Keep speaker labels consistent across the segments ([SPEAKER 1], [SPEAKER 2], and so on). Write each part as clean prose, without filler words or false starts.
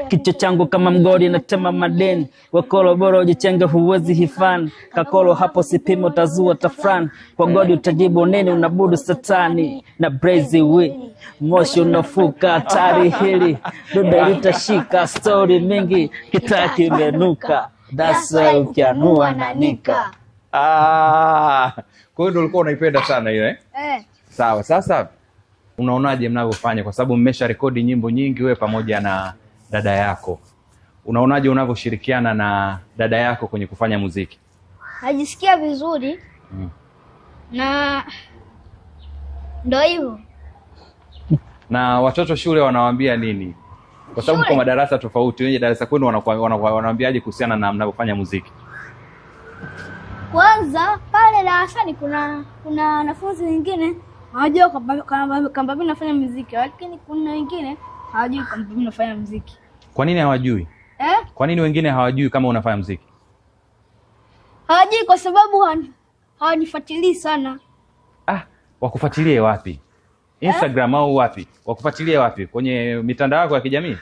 [SPEAKER 1] Kichwa changu kama mgodi na tema madeni. Wakolo bora ujichenge huwezi hifan. Kakolo hapo sipimo tazua tafran. Kwa godi utajibu nini unabudu satani. Na brazy we moshi unafuka hatari hili. Duda litashika story mingi. Kitaki umenuka. That's why ukianua nanika.
[SPEAKER 2] Kwa hiyo ulikuwa unaipenda sana hiyo Sawa. Sasa unaonaje mnavyofanya, kwa sababu mmesha rekodi nyimbo nyingi wewe pamoja na dada yako? Unaonaje unavyoshirikiana na dada yako kwenye kufanya muziki?
[SPEAKER 3] Najisikia vizuri. Na ndio hivyo.
[SPEAKER 2] Na watoto shule wanawaambia nini? Kwa sababu kwa madarasa tofauti, wenye darasa kwenu wanawaambiaje kuhusiana na mnavyofanya muziki?
[SPEAKER 3] Kwanza pale darasani kuna wanafunzi wengine hawajui kama mimi nafanya muziki, lakini kuna wengine hawajui kama mimi nafanya muziki.
[SPEAKER 2] Kwa nini hawajui? Kwa nini wengine hawajui kama unafanya muziki?
[SPEAKER 3] Hawajui kwa sababu hawanifuatilii sana.
[SPEAKER 2] Wakufuatilie wapi? Instagram au wapi? Wakufuatilie wapi? Kwenye mitandao yako ya kijamii?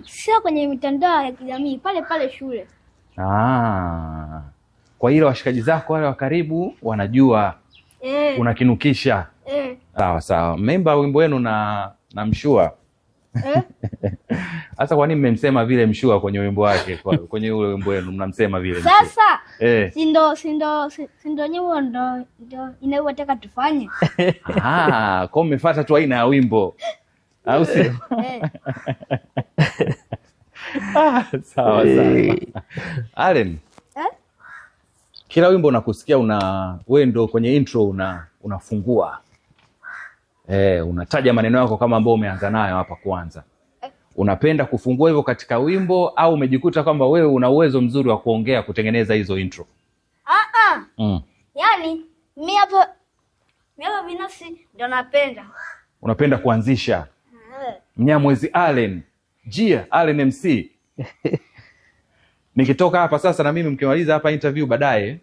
[SPEAKER 3] Sio kwenye mitandao ya kijamii, pale shule.
[SPEAKER 2] Kwa hiyo washikaji zako wale wa karibu wanajua unakinukisha. Sawa. Memba wimbo wenu na Mshua. Sasa kwa nini mmemsema vile Mshua kwenye wimbo wake? Kwenye ule wimbo wenu mnamsema vile Mshua?
[SPEAKER 3] Sasa sindo nyimbo ndo inayotaka tufanye.
[SPEAKER 2] Kwa mmefuata tu aina ya wimbo. Au sio? Sawa. Allen. Kila wimbo unakusikia wewe ndo kwenye intro unafungua. Unataja maneno yako kama ambao umeanza nayo hapa kwanza. Unapenda kufungua hivyo katika wimbo au umejikuta kwamba wewe una uwezo mzuri wa kuongea kutengeneza hizo intro?
[SPEAKER 3] Yaani mimi hapo binafsi ndio napenda.
[SPEAKER 2] Unapenda kuanzisha. Mnyamwezi Allen, Allen MC. Nikitoka hapa sasa na mimi mkimaliza hapa interview baadaye,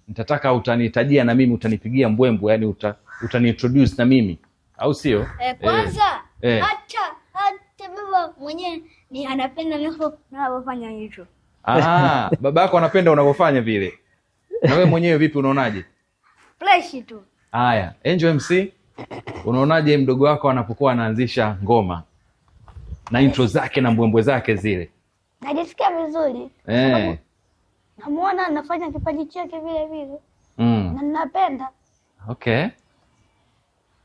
[SPEAKER 2] nitataka utanitajia na mimi utanipigia mbwembwe, yani utaniintroduce na mimi. Au sio?
[SPEAKER 3] Kwanza hata baba mwenyewe ni anapenda ninapofanya hicho.
[SPEAKER 2] Baba yako anapenda unavyofanya vile. Na wewe mwenyewe vipi, unaonaje?
[SPEAKER 3] Fresh tu.
[SPEAKER 2] Haya, Angel MC, unaonaje mdogo wako anapokuwa anaanzisha ngoma na intro zake na mbwembwe zake zile?
[SPEAKER 3] Najisikia vizuri. Namuona anafanya kipaji chake vile vile. Na ninapenda.
[SPEAKER 2] Okay.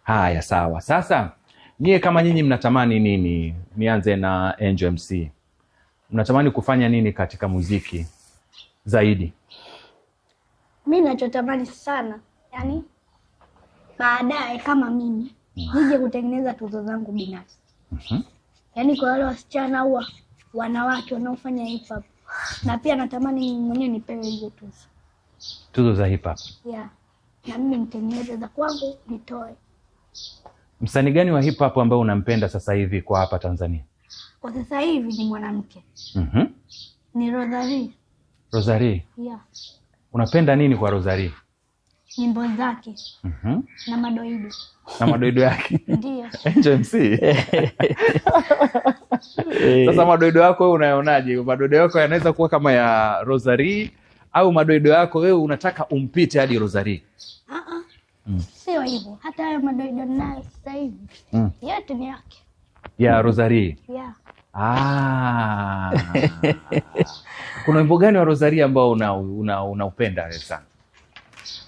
[SPEAKER 2] Haya, sawa. Sasa nyie kama nyinyi mnatamani nini? Nianze na Angel MC. Mnatamani kufanya nini katika muziki zaidi?
[SPEAKER 3] Mimi ninachotamani sana, yani baadaye kama mimi nije kutengeneza tuzo zangu binafsi. Yani kwa wale wasichana au wanawake wanaofanya hip hop. Na pia natamani mwenyewe nipewe hizo tuzo.
[SPEAKER 2] Tuzo za hip hop?
[SPEAKER 3] Na mimi nitengeneze za kwangu nitoe.
[SPEAKER 2] Msanii gani wa hip hop ambao unampenda sasa hivi kwa hapa Tanzania?
[SPEAKER 3] Kwa sasa hivi ni mwanamke. Ni Rosarie.
[SPEAKER 2] Rosarie? Unapenda nini kwa Rosarie?
[SPEAKER 3] Nyimbo zake. Na madoido.
[SPEAKER 2] Na madoido yake?
[SPEAKER 3] Ndio.
[SPEAKER 2] Angel MC. Sasa madoido yako wewe unayonaje? Madoido yako yanaweza kuwa kama ya Rosarie au madoido yako wewe unataka umpite hadi Rosarie?
[SPEAKER 3] Sio hivyo. Hata hayo madoido nayo sasa hivi yote ni yake.
[SPEAKER 2] Ya Rosarie? Kuna wimbo gani wa Rosarie ambao unaupenda sana?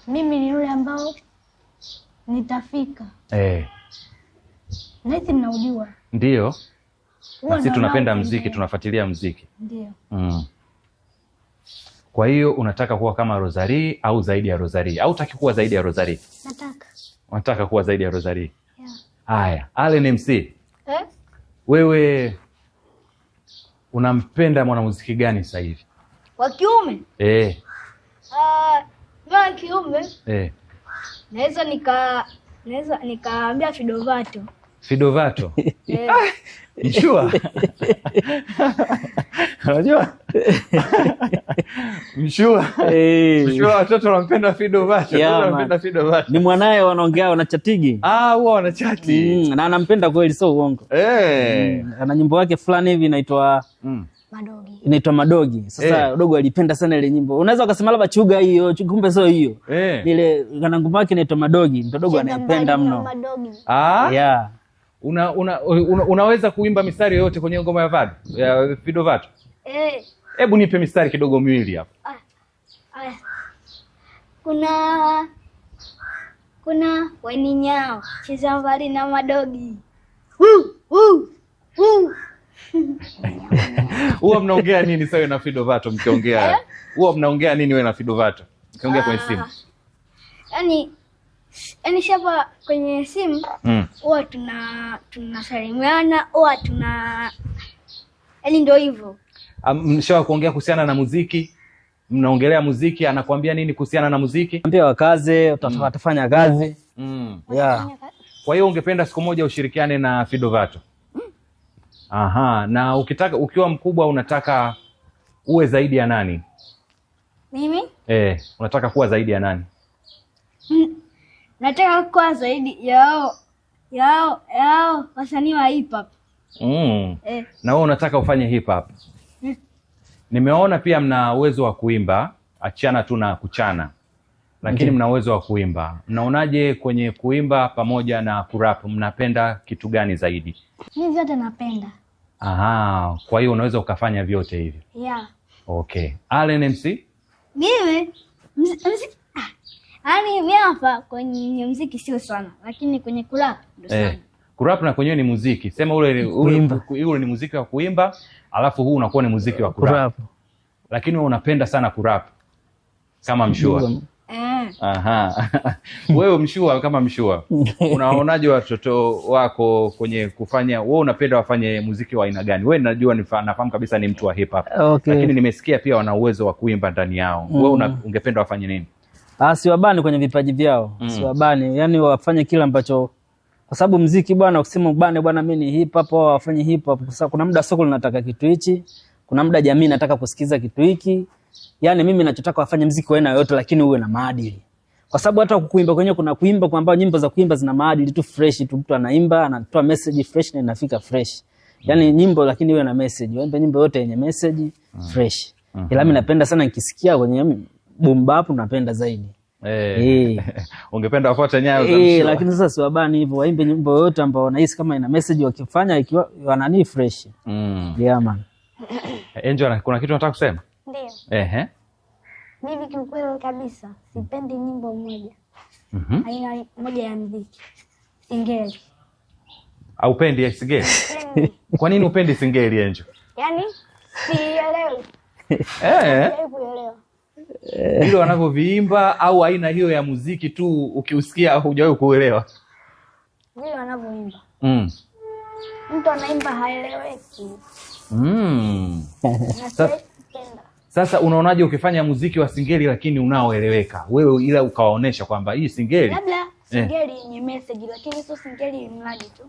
[SPEAKER 3] Mimi ni yule ambao nitafika. Nasi mnaujua.
[SPEAKER 2] Ndio. Sisi tunapenda muziki, tunafuatilia muziki.
[SPEAKER 3] Ndio.
[SPEAKER 2] Kwa hiyo unataka kuwa kama Rosarie au zaidi ya Rosarie? Au utaki kuwa zaidi ya Rosarie? Unataka kuwa zaidi ya Rosarie? Haya, Allen MC. Wewe unampenda mwanamuziki gani sasa hivi?
[SPEAKER 3] Wa kiume? Wa kiume? Naweza nikaambia
[SPEAKER 2] Fidovato. Mshua. Unajua? Mshua watoto wanampenda Fido Vacho. Wanampenda Fido Vacho.
[SPEAKER 1] Ni mwanae wanaongea wanachatigi.
[SPEAKER 2] Huwa wanachati.
[SPEAKER 1] Na anampenda kweli, sio uongo. Ana nyimbo yake fulani hivi inaitwa
[SPEAKER 3] Madogi.
[SPEAKER 1] Inaitwa Madogi. Sasa dogo alipenda sana ile nyimbo. Unaweza ukasema labda chuga hiyo, kumbe sio hiyo. Ile kana ngoma yake inaitwa Madogi. Ndio dogo anaipenda mno. Yeah.
[SPEAKER 2] Unaweza kuimba mistari yoyote kwenye ngoma ya Fido Vacho? Hebu nipe mistari kidogo miwili hapo.
[SPEAKER 3] Kuna weni nyao cheza mbali na madogi.
[SPEAKER 2] Huwa mnaongea nini sawa na Fido Vacho mkiongea? Huwa mnaongea nini wewe na Fido Vacho mkiongea kwenye simu?
[SPEAKER 3] Yaani shapa kwenye simu huwa tunasalimiana, huwa yaani ndio hivyo.
[SPEAKER 2] Mshawa kuongea kuhusiana na muziki? Mnaongelea muziki, anakuambia nini kuhusiana na muziki?
[SPEAKER 1] Ambia wakaze, utafanya kazi. Yeah.
[SPEAKER 2] Kwa hiyo ungependa siku moja ushirikiane na Fido Vacho? Na ukiwa mkubwa unataka uwe zaidi ya nani?
[SPEAKER 3] Mimi?
[SPEAKER 2] Unataka kuwa zaidi ya nani?
[SPEAKER 3] Nataka kuwa zaidi yao wasanii wa hip hop.
[SPEAKER 2] Na wewe unataka ufanye hip hop? Nimeona pia mna uwezo wa kuimba, achana tu na kuchana. Lakini mna uwezo wa kuimba. Mnaonaje kwenye kuimba pamoja na kurap? Mnapenda kitu gani zaidi?
[SPEAKER 3] Mimi vyote napenda.
[SPEAKER 2] Kwa hiyo unaweza ukafanya vyote hivi?
[SPEAKER 3] Yeah.
[SPEAKER 2] Okay. Allen MC?
[SPEAKER 3] Mimi mimi hapa kwenye muziki sio sana, lakini kwenye kurap ndio sana.
[SPEAKER 2] Kurap na kwenyewe ni muziki. Sema ule ni muziki wa kuimba, alafu huu unakuwa ni muziki wa kurap. Lakini wewe unapenda sana kurap kama Mshua. Wewe Mshua kama Mshua. Unaonaje watoto wako kwenye kufanya, wewe unapenda wafanye muziki wa aina gani? Wewe najua nafahamu kabisa ni mtu wa hip hop. Lakini nimesikia pia wana uwezo wa kuimba ndani yao. Wewe ungependa wafanye nini?
[SPEAKER 1] Siwabani kwenye vipaji vyao. Siwabani, yani wafanye kila ambacho, kwa sababu muziki bwana, ukisema ubane bwana mimi ni hip hop, wafanye hip hop. Kwa sababu kuna muda soko linataka kitu hichi, kuna muda jamii inataka kusikiza kitu hiki. Yani mimi ninachotaka wafanye muziki wa aina yoyote, lakini uwe na maadili. Kwa sababu hata kuimba kwenyewe kuna kuimba kwamba nyimbo za kuimba zina maadili tu fresh tu, mtu anaimba anatoa message fresh na inafika fresh. Yani nyimbo lakini iwe na message. Waimbe nyimbo yote yenye message fresh. Ila mimi napenda sana nikisikia kwenye boom bap, napenda zaidi.
[SPEAKER 2] Ungependa wafuate nyayo za Mshua?
[SPEAKER 1] Lakini sasa siwabani hivyo, waimbe nyimbo yote ambayo wanahisi kama ina message, wakifanya ikiwa wanani fresh. Yeah man.
[SPEAKER 2] Angel, kuna kitu nataka kusema?
[SPEAKER 3] Ndio. Mimi kiukweli kabisa sipendi nyimbo moja. Aina moja ya muziki. Singeli.
[SPEAKER 2] Haupendi ya singeli? Kwa nini upendi singeli Angel?
[SPEAKER 3] Yaani sielewi. Sielewi.
[SPEAKER 2] Hilo wanavyoviimba au aina hiyo ya muziki tu ukiusikia hujawahi kuelewa?
[SPEAKER 3] Vile wanavyoimba. Mtu anaimba haeleweki.
[SPEAKER 2] Sasa unaonaje ukifanya muziki wa singeli lakini unaoeleweka? Wewe ila ukawaonesha kwamba hii singeli
[SPEAKER 3] labda singeli yenye message, lakini sio singeli mradi tu.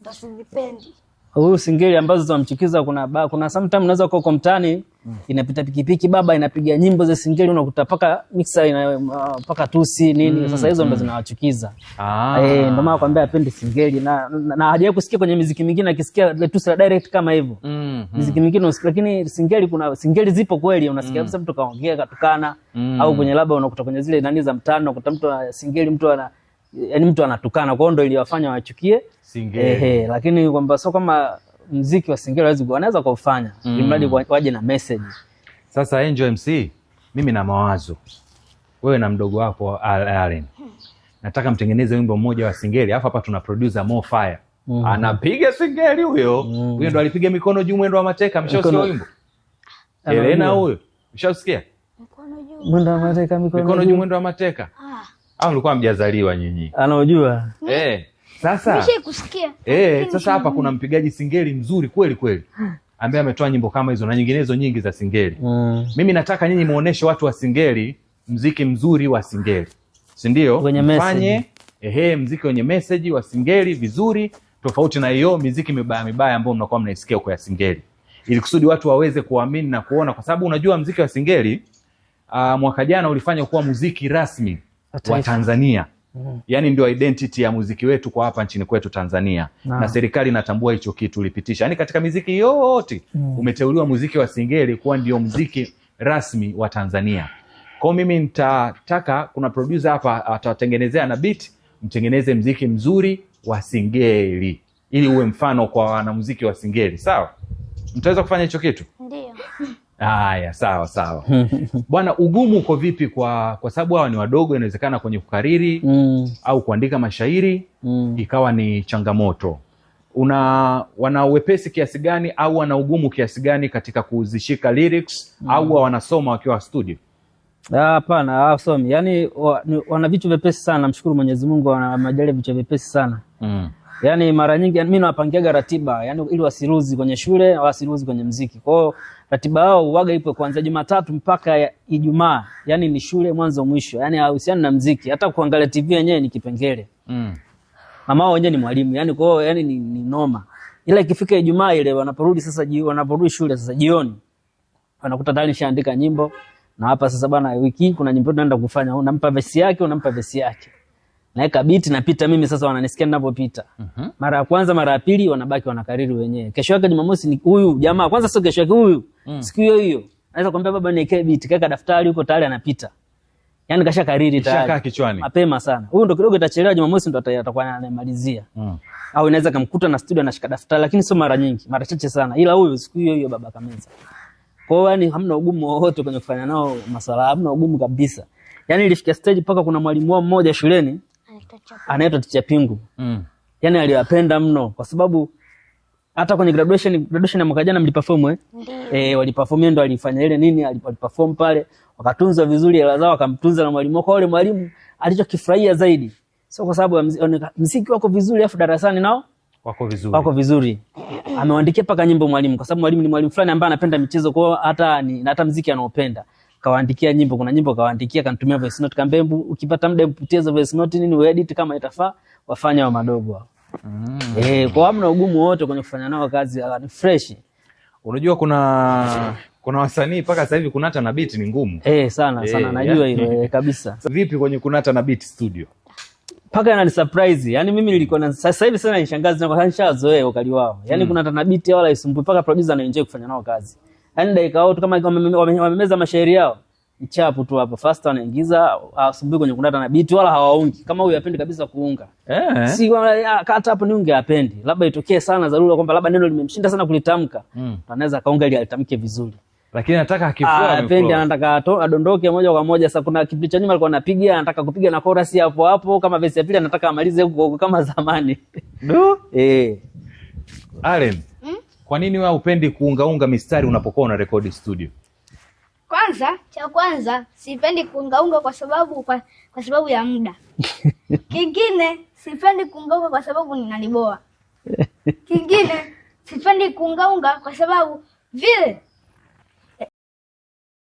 [SPEAKER 3] Ndio sizipendi.
[SPEAKER 1] Huyu singeli ambazo zinamchukiza, kuna sometimes unaweza uko mtaani inapita pikipiki baba inapiga nyimbo za singeli, unakuta paka mixer paka tusi nini. Sasa hizo ndo zinawachukiza. Ndio maana nakwambia apendi singeli, na hajawahi kusikia kwenye muziki mwingine akisikia tusi direct kama hivyo. Muziki mwingine usikia, lakini singeli kuna singeli zipo kweli, unasikia kabisa mtu kaongea katukana, au kwenye labda unakuta kwenye zile nani za mtaani unakuta mtu singeli mtu anatukana, kwa hiyo ndio iliyowafanya wachukie singeli. Lakini kwamba sio kama muziki wa singeli wanaweza kufanya imradi waje na message.
[SPEAKER 2] Sasa Angel MC, mimi na mawazo, wewe na mdogo wako Allen, nataka mtengeneze wimbo mmoja wa singeli, alafu hapa tuna producer Mo Fire. Anapiga singeli huyo. Huyo ndo alipiga mikono juu mwendo wa mateka. Mshausikia wimbo? Elena huyo. Mshausikia?
[SPEAKER 3] Mikono juu.
[SPEAKER 1] Mwendo wa mateka,
[SPEAKER 2] mikono juu mwendo wa mateka. Au ulikuwa mjazaliwa nyinyi?
[SPEAKER 1] Anaojua.
[SPEAKER 2] Sasa
[SPEAKER 3] nimeshikusikia.
[SPEAKER 2] Sasa hapa kuna mpigaji singeli mzuri kweli kweli ambaye ametoa nyimbo kama hizo na nyinginezo nyingi za singeli. Mimi nataka nyinyi muoneshe watu wa singeli muziki mzuri wa singeli. Si ndio? Mfanye muziki wenye message wa singeli vizuri, tofauti na hiyo muziki mibaya ambayo mnakuwa mnaisikia huko ya singeli. ili kusudi watu waweze kuamini na kuona, kwa sababu unajua muziki wa Singeli mwaka jana ulifanya kuwa muziki rasmi wa Tanzania. Yaani ndio identity ya muziki wetu kwa hapa nchini kwetu Tanzania. Na serikali inatambua hicho kitu, ulipitisha. Yaani katika muziki yote umeteuliwa muziki wa Singeli kuwa ndio muziki rasmi wa Tanzania. Kwa mimi nitataka kuna producer hapa atawatengenezea na beat, mtengeneze muziki mzuri wa Singeli ili uwe mfano kwa wanamuziki wa Singeli. Sawa? Mtaweza kufanya hicho kitu?
[SPEAKER 3] Ndio.
[SPEAKER 2] Haya, sawa. Bwana, ugumu uko vipi kwa sababu hawa ni wadogo, inawezekana kwenye kukariri au kuandika mashairi ikawa ni changamoto. Wana uwepesi kiasi gani au wana ugumu kiasi gani katika kuzishika lyrics au wanasoma wakiwa studio?
[SPEAKER 1] Hapana, hawasomi. Yaani wana vitu vyepesi sana, namshukuru Mwenyezi Mungu, wana majalia vitu vyepesi sana. Yaani mara nyingi mimi nawapangiaga ratiba, yaani ili wasiruzi kwenye shule, wasiruzi kwenye muziki. Kwa hiyo ratiba yao huaga ipo kuanzia Jumatatu mpaka Ijumaa. Yaani ni shule mwanzo mwisho. Yaani hauhusiani na muziki. Hata kuangalia TV yenyewe ni kipengele. Mama wao wenyewe ni mwalimu. Yaani kwa hiyo yaani ni noma. Ila ikifika Ijumaa ile wanaporudi shule sasa jioni, wanakuta tayari nishaandika nyimbo. Na hapa sasa bwana, wiki kuna nyimbo tunaenda kufanya. Unampa verse yake, unampa verse yake. Naeka beat napita mimi sasa, wananisikia ninapopita. Mara ya kwanza, mara ya pili wanabaki wanakariri wenyewe. Kesho yake Jumamosi ni huyu jamaa, kwanza sio kesho yake huyu. Siku hiyo naweza kumwambia baba niwekee beat, kaka daftari huko tayari anapita. Yaani kasha kariri tayari.
[SPEAKER 2] Shaka kichwani.
[SPEAKER 1] Mapema sana. Huyu ndo kidogo itachelewa, Jumamosi ndo atakuwa anamalizia. Au inaweza kumkuta na studio anashika daftari, lakini sio mara nyingi, mara chache sana. Ila huyu siku hiyo baba kameza. Kwa hiyo yani hamna ugumu wowote kwenye kufanya nao masuala, hamna ugumu kabisa. Yaani ilifikia stage paka kuna mwalimu wao mmoja shuleni anaitwa Ticha Pingu. Yaani aliwapenda mno kwa sababu hata kwenye graduation ya mwaka jana mliperform waliperform, ndo alifanya ile nini, aliperform pale, wakatunza vizuri hela zao, akamtunza na mwalimu wao. Yule mwalimu alichokifurahia zaidi sio kwa sababu muziki wako vizuri afu darasani nao wako vizuri. Amewaandikia paka nyimbo mwalimu, kwa sababu mwalimu ni mwalimu fulani ambaye anapenda michezo, kwa hata muziki anaopenda. Kawaandikia nyimbo, kuna nyimbo kawaandikia, kanitumia voice note, kambembu ukipata muda mputie hizo voice note nini uedit kama itafaa, wafanya wa madogo hao. Kwa hamna ugumu wote kwenye kufanya nao kazi, ni fresh.
[SPEAKER 2] Unajua kuna wasanii paka sasa hivi kunata na beat ni ngumu.
[SPEAKER 1] Sana najua hilo kabisa.
[SPEAKER 2] Vipi kwenye kunata na beat studio?
[SPEAKER 1] Paka inani surprise. Yaani mimi nilikuwa sasa hivi sana nishangazi na kwa nishazoea ukali wao. Yaani kunata na beat wala isumbui, paka producer anaenjoy kufanya nao kazi. Yaani dakika wao kama wamemeza mashairi yao, mchapu tu hapo fast wanaingiza, asubuhi kwenye kunata na beat wala hawaungi. Kama huyu hapendi kabisa kuunga. Si kata hapo ni unge hapendi. Labda itokee sana dharura kwamba labda neno limemshinda sana kulitamka. Anaweza kaunga ili alitamke vizuri.
[SPEAKER 2] Lakini anataka akiflow
[SPEAKER 1] hapendi, anataka adondoke moja kwa moja. Sasa kuna kipindi cha nyuma alikuwa anapiga, anataka kupiga na chorus hapo hapo, kama verse ya pili anataka amalize huko kama zamani.
[SPEAKER 2] Allen, kwa nini wewe upendi kuungaunga mistari unapokuwa una record studio?
[SPEAKER 3] Kwanza sipendi kuungaunga kwa sababu ya muda. Kingine sipendi kuungaunga kwa sababu ninaliboa. Kingine sipendi kuungaunga kwa sababu vile